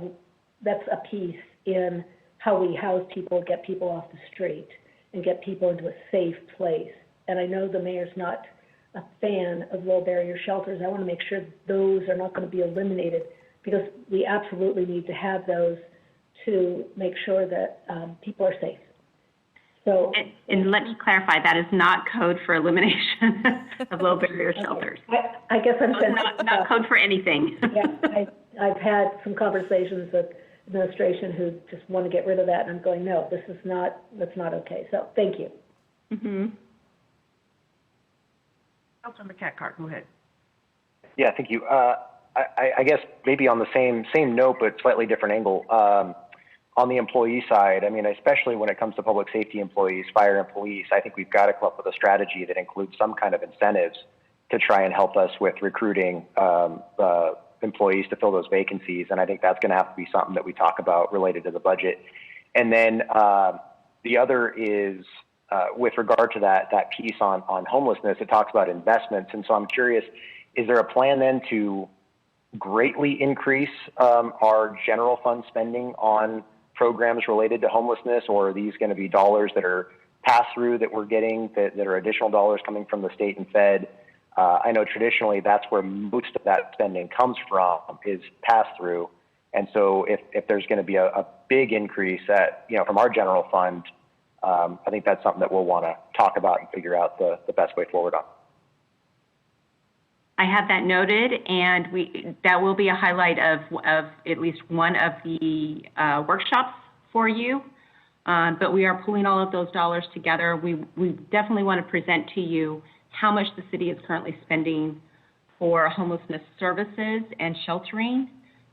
that's a piece in how we house people, get people off the street, and get people into a safe place. And I know the mayor's not a fan of low barrier shelters. I want to make sure those are not going to be eliminated, because we absolutely need to have those to make sure that people are safe. So, and let me clarify, that is not code for elimination of low barrier shelters. I guess I'm saying not code for anything. Yeah, I've had some conversations with administration who just want to get rid of that, and I'm going, no, that's not okay. So thank you. Mm-hmm. Councilmember Cathcart, go ahead. Yeah, thank you. I guess maybe on the same note, but slightly different angle. On the employee side, I mean, especially when it comes to public safety employees, fire and police, I think we've got to come up with a strategy that includes some kind of incentives to try and help us with recruiting employees to fill those vacancies. And I think that's going to have to be something that we talk about related to the budget. And then the other is with regard to that piece on homelessness, it talks about investments. And so I'm curious, is there a plan then to greatly increase our general fund spending on programs related to homelessness, or are these going to be dollars that are pass through that we're getting that are additional dollars coming from the state and fed? I know traditionally that's where most of that spending comes from, is pass through. And so if there's going to be a big increase from our general fund, I think that's something that we'll want to talk about and figure out the best way forward on. I have that noted, and that will be a highlight of at least one of the workshops for you. But we are pulling all of those dollars together. We definitely want to present to you how much the city is currently spending for homelessness services and sheltering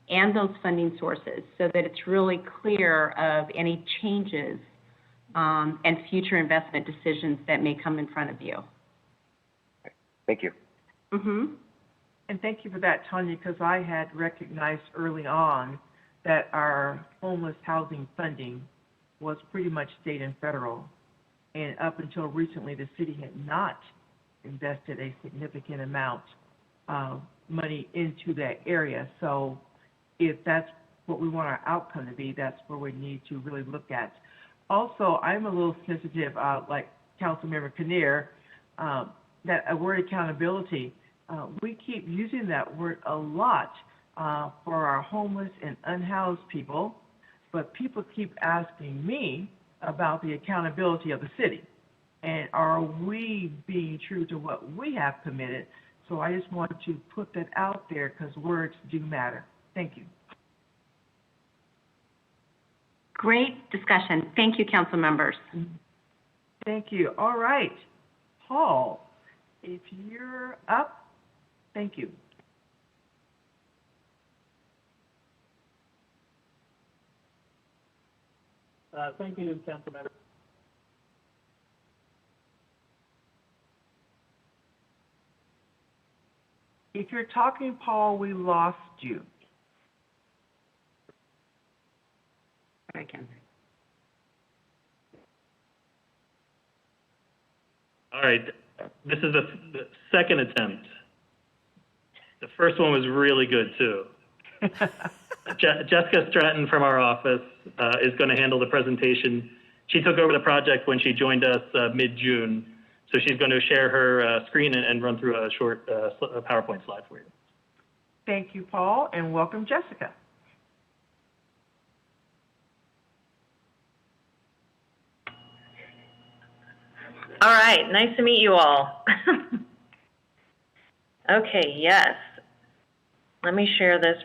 and those funding sources, so that it's really clear of any changes and future investment decisions that may come in front of you. Thank you. Mm-hmm. And thank you for that, Tanya, because I had recognized early on that our homeless housing funding was pretty much state and federal. And up until recently, the city had not invested a significant amount of money into that area. So if that's what we want our outcome to be, that's where we need to really look at. Also, I'm a little sensitive, like Councilmember Kinnear, that a word accountability. We keep using that word a lot for our homeless and unhoused people, but people keep asking me about the accountability of the city. And are we being true to what we have committed? So I just want to put that out there, because words do matter. Thank you. Great discussion. Thank you, council members. Thank you. All right. Paul, if you're up, thank you. Thank you, Councilmember. If you're talking, Paul, we lost you. I can. All right, this is the second attempt. The first one was really good, too. Jessica Stratton from our office is going to handle the presentation. She took over the project when she joined us mid-June, so she's going to share her screen and run through a short PowerPoint slide for you. Thank you, Paul, and welcome, Jessica. All right, nice to meet you all. Okay, yes. Let me share this.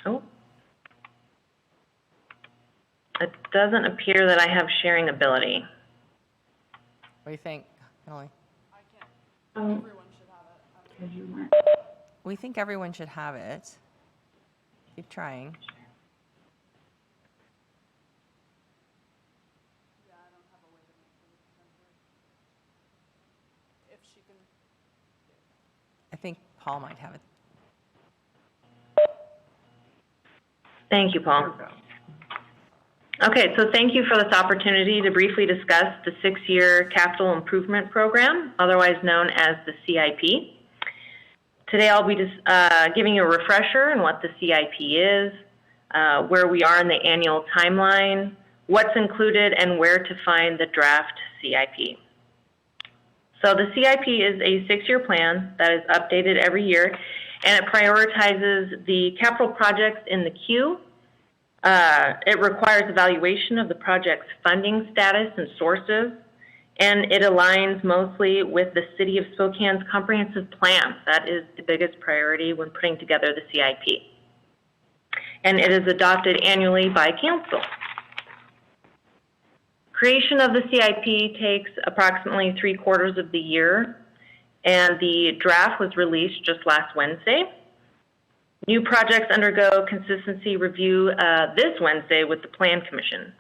Oh. It doesn't appear that I have sharing ability. What do you think, Emily? We think everyone should have it. Keep trying. I think Paul might have it. Thank you, Paul. Okay, so thank you for this opportunity to briefly discuss the 6-year capital improvement program, otherwise known as the CIP. Today I'll be giving you a refresher on what the CIP is, where we are in the annual timeline, what's included, and where to find the draft CIP. So the CIP is a 6-year plan that is updated every year, and it prioritizes the capital projects in the queue. It requires evaluation of the project's funding status and sources, and it aligns mostly with the City of Spokane's comprehensive plan. That is the biggest priority when putting together the CIP. And it is adopted annually by council. Creation of the CIP takes approximately 3/4 of the year, and the draft was released just last Wednesday. New projects undergo consistency review this Wednesday with the Plan Commission.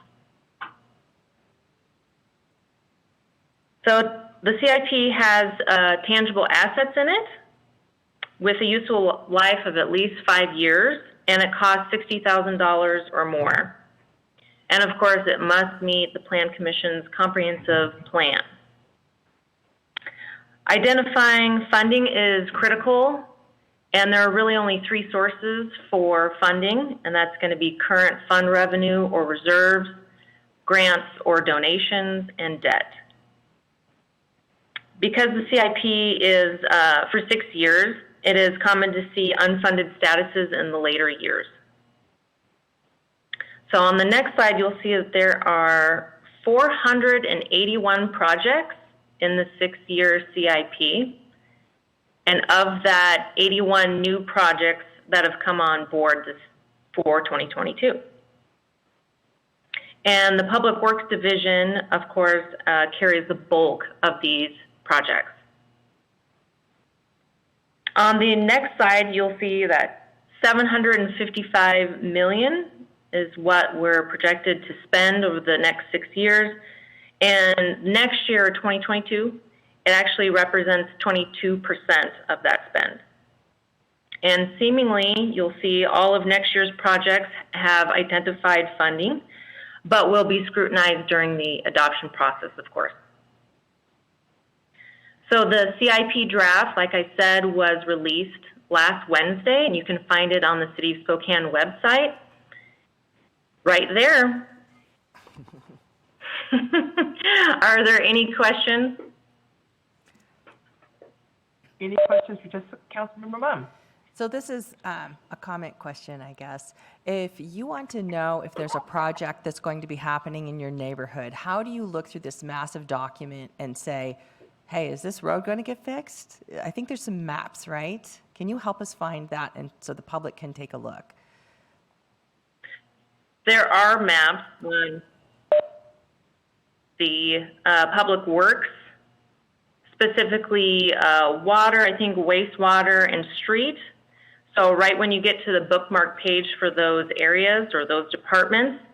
So the CIP has tangible assets in it with a useful life of at least 5 years, and it costs $60,000 or more. And of course, it must meet the Plan Commission's comprehensive plan. Identifying funding is critical, and there are really only 3 sources for funding, and that's going to be current fund revenue or reserves, grants or donations, and debt. Because the CIP is for 6 years, it is common to see unfunded statuses in the later years. So on the next slide, you'll see that there are 481 projects in the 6-year CIP. And of that, 81 new projects that have come on board for 2022. And the Public Works Division, of course, carries the bulk of these projects. On the next slide, you'll see that $755 million is what we're projected to spend over the next 6 years. And next year, 2022, it actually represents 22% of that spend. And seemingly, you'll see all of next year's projects have identified funding, but will be scrutinized during the adoption process, of course. So the CIP draft, like I said, was released last Wednesday, and you can find it on the City of Spokane website. Right there. Are there any questions? Any questions for just Councilmember Mumm? So this is a comment question, I guess. If you want to know if there's a project that's going to be happening in your neighborhood, how do you look through this massive document and say, hey, is this road going to get fixed? I think there's some maps, right? Can you help us find that and so the public can take a look? There are maps on the Public Works, specifically water, I think wastewater and street. So right when you get to the bookmark page for those areas or those departments,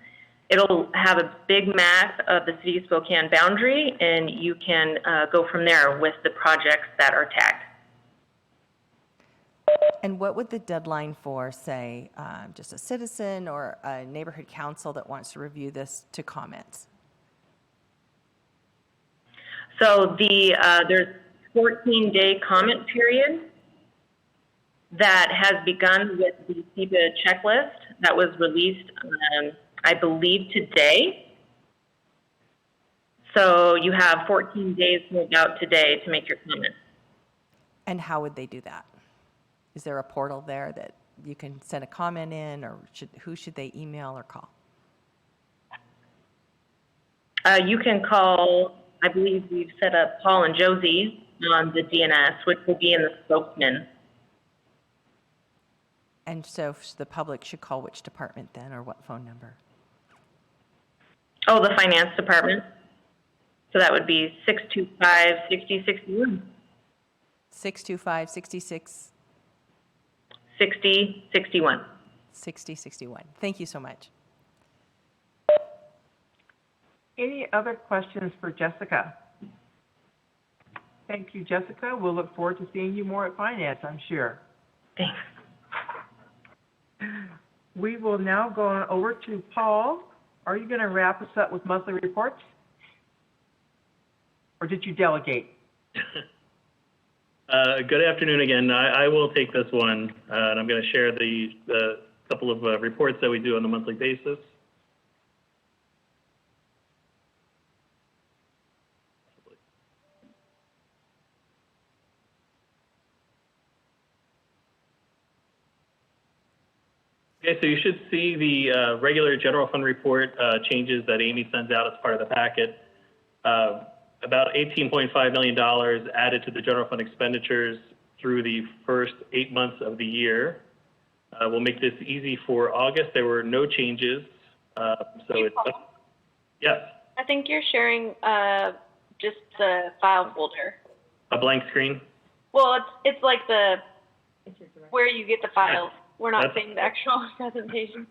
it'll have a big map of the City of Spokane boundary, and you can go from there with the projects that are tagged. And what would the deadline for, say, just a citizen or a neighborhood council that wants to review this to comment? So there's 14-day comment period that has begun with the CEPA checklist that was released, I believe, today. So you have 14 days moved out today to make your comment. And how would they do that? Is there a portal there that you can send a comment in, or who should they email or call? You can call, I believe we've set up Paul and Josie on the DNS, which will be in the spokesman. And so the public should call which department then, or what phone number? Oh, the finance department. So that would be 625-6061. 625-66... 6061. 6061. Thank you so much. Any other questions for Jessica? Thank you, Jessica. We'll look forward to seeing you more at Finance, I'm sure. Thanks. We will now go on over to Paul. Are you going to wrap us up with monthly reports? Or did you delegate? Good afternoon again. I will take this one, and I'm going to share the couple of reports that we do on a monthly basis. Okay, so you should see the regular general fund report changes that Amy sends out as part of the packet. About $18.5 million added to the general fund expenditures through the first 8 months of the year. We'll make this easy for August. There were no changes. Yes. I think you're sharing just the file folder. A blank screen? Well, it's like where you get the files. We're not seeing the actual presentation.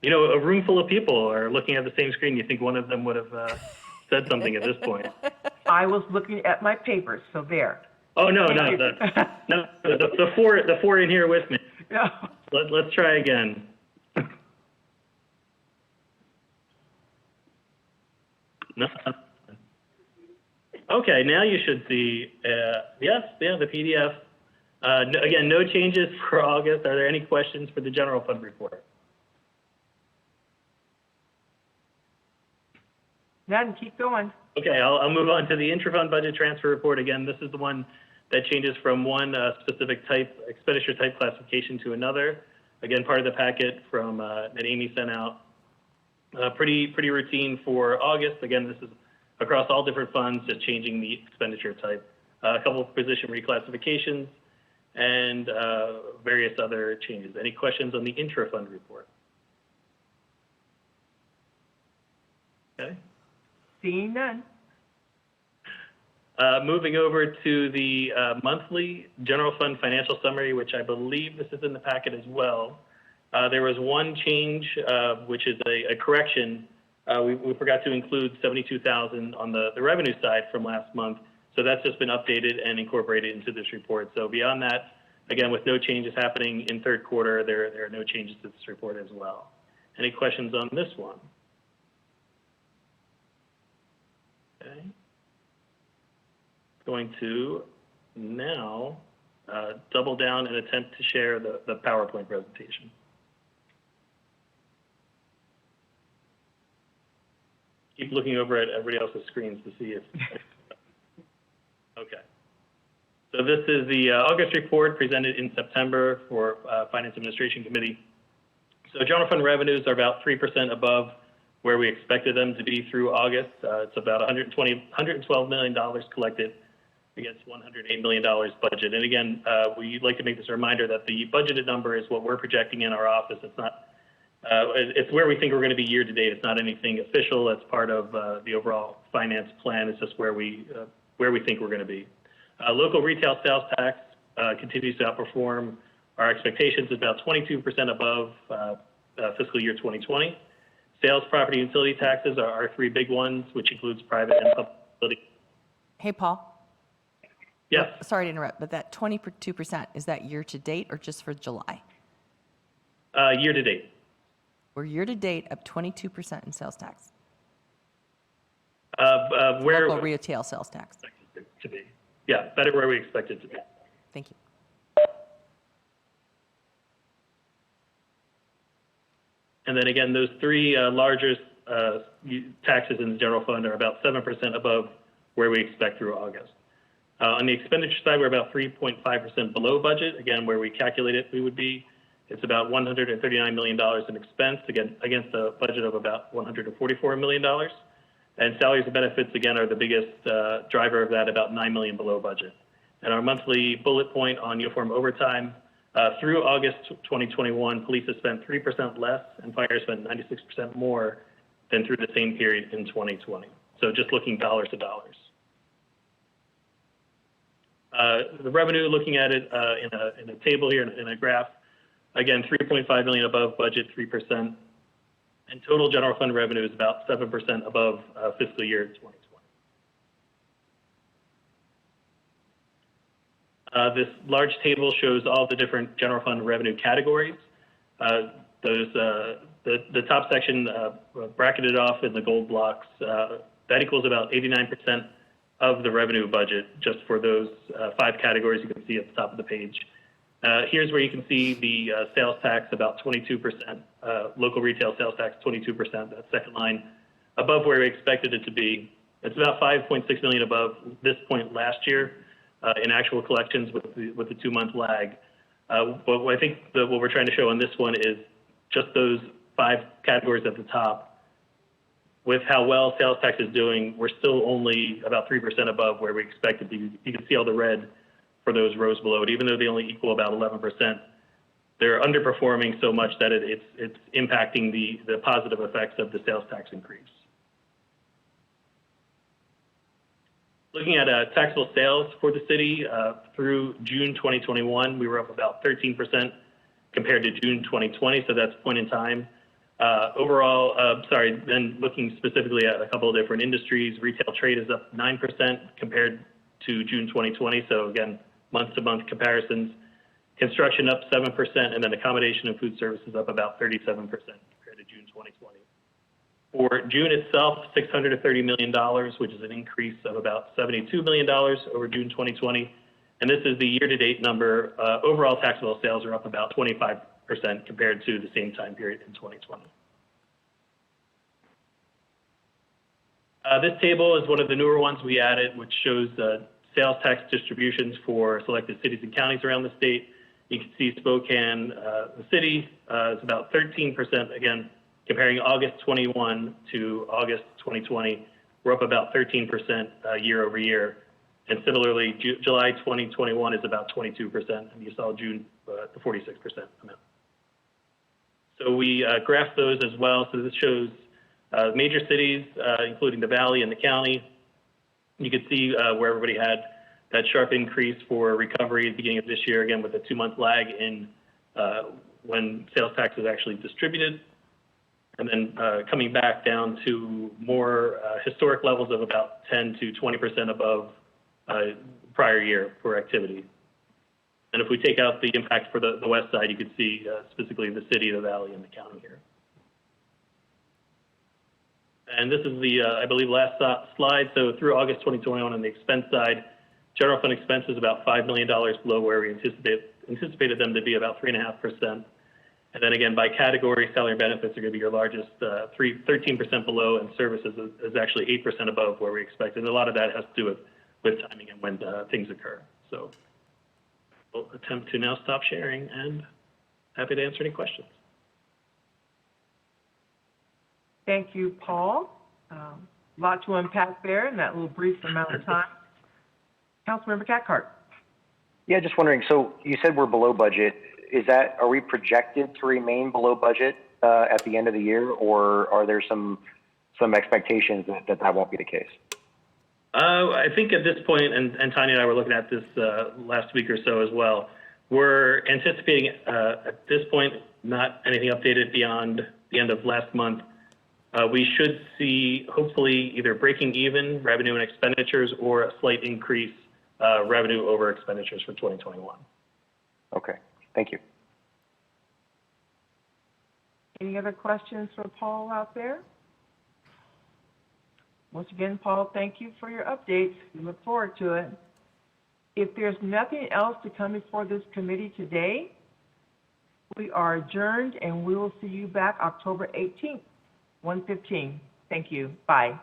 You know, a room full of people are looking at the same screen. You think one of them would have said something at this point. I was looking at my papers, so there. Oh, no, the four in here with me. No. Let's try again. No. Okay, now you should see, yes, the PDF. Again, no changes for August. Are there any questions for the general fund report? None, keep going. Okay, I'll move on to the intra-fund budget transfer report. Again, this is the one that changes from one specific expenditure type classification to another. Again, part of the packet from that Amy sent out. Pretty routine for August. Again, this is across all different funds, just changing the expenditure type. A couple of position reclassifications and various other changes. Any questions on the intra-fund report? Okay. Seeing none. Moving over to the monthly general fund financial summary, which I believe this is in the packet as well. There was one change, which is a correction. We forgot to include $72,000 on the revenue side from last month. So that's just been updated and incorporated into this report. So beyond that, again, with no changes happening in third quarter, there are no changes to this report as well. Any questions on this one? Okay. Going to now double down and attempt to share the PowerPoint presentation. Keep looking over at everybody else's screens to see if. Okay. So this is the August report presented in September for Finance Administration Committee. So general fund revenues are about 3% above where we expected them to be through August. It's about $112 million collected against $108 million budget. And again, we'd like to make this a reminder that the budgeted number is what we're projecting in our office. It's not, it's where we think we're going to be year to date. It's not anything official. It's part of the overall finance plan. It's just where we think we're going to be. Local retail sales tax continues to outperform our expectations, about 22% above fiscal year 2020. Sales, property, utility taxes are our three big ones, which includes private and public utility. Hey, Paul. Yes. Sorry to interrupt, but that 22%, is that year to date or just for July? Year to date. We're year to date up 22% in sales tax. Where Local retail sales tax. to be. Yeah, better where we expect it to be. Thank you. And then again, those three largest taxes in the general fund are about 7% above where we expect through August. On the expenditure side, we're about 3.5% below budget. Again, where we calculate it, we would be. It's about $139 million in expense, again, against a budget of about $144 million. And salaries and benefits, again, are the biggest driver of that, about $9 million below budget. And our monthly bullet point on uniform overtime, through August 2021, police have spent 3% less and fire spent 96% more than through the same period in 2020. So just looking dollars to dollars. The revenue, looking at it in a table here, in a graph, again, 3.5 million above budget, 3%. And total general fund revenue is about 7% above fiscal year 2020. This large table shows all the different general fund revenue categories. The top section bracketed off in the gold blocks, that equals about 89% of the revenue budget just for those 5 categories you can see at the top of the page. Here's where you can see the sales tax, about 22%, local retail sales tax, 22%, that second line, above where we expected it to be. It's about 5.6 million above this point last year in actual collections with the 2-month lag. But I think what we're trying to show on this one is just those 5 categories at the top. With how well sales tax is doing, we're still only about 3% above where we expected to be. You can see all the red for those rows below it, even though they only equal about 11%. They're underperforming so much that it's impacting the positive effects of the sales tax increase. Looking at taxable sales for the city, through June 2021, we were up about 13% compared to June 2020, so that's point in time. Then looking specifically at a couple of different industries, retail trade is up 9% compared to June 2020, so again, month-to-month comparisons. Construction up 7%, and then accommodation and food services up about 37% compared to June 2020. For June itself, $630 million, which is an increase of about $72 million over June 2020. And this is the year-to-date number. Overall taxable sales are up about 25% compared to the same time period in 2020. This table is one of the newer ones we added, which shows sales tax distributions for selected cities and counties around the state. You can see Spokane, the city, is about 13%. Again, comparing August 21 to August 2020, we're up about 13% year over year. And similarly, July 2021 is about 22%, and you saw June, the 46% amount. So we graphed those as well. So this shows major cities, including the valley and the county. You can see where everybody had that sharp increase for recovery at the beginning of this year, again, with a 2-month lag in when sales tax is actually distributed. And then coming back down to more historic levels of about 10 to 20% above prior year for activity. And if we take out the impact for the west side, you can see specifically the city, the valley, and the county here. And this is the, I believe, last slide. So through August 2021 on the expense side, general fund expenses about $5 million below where we anticipated them to be, about 3.5%. And then again, by category, salary and benefits are going to be your largest, 13% below, and services is actually 8% above where we expected. And a lot of that has to do with timing and when things occur. So we'll attempt to now stop sharing, and happy to answer any questions. Thank you, Paul. A lot to unpack there in that little brief amount of time. Councilmember Cathcart. Yeah, just wondering, so you said we're below budget. Are we projected to remain below budget at the end of the year, or are there some expectations that won't be the case? I think at this point, and Tanya and I were looking at this last week or so as well, we're anticipating at this point not anything updated beyond the end of last month. We should see hopefully either breaking even revenue and expenditures or a slight increase revenue over expenditures for 2021. Okay, thank you. Any other questions for Paul out there? Once again, Paul, thank you for your updates. We look forward to it. If there's nothing else to come before this committee today, we are adjourned and we will see you back October 18th, 1:15. Thank you. Bye.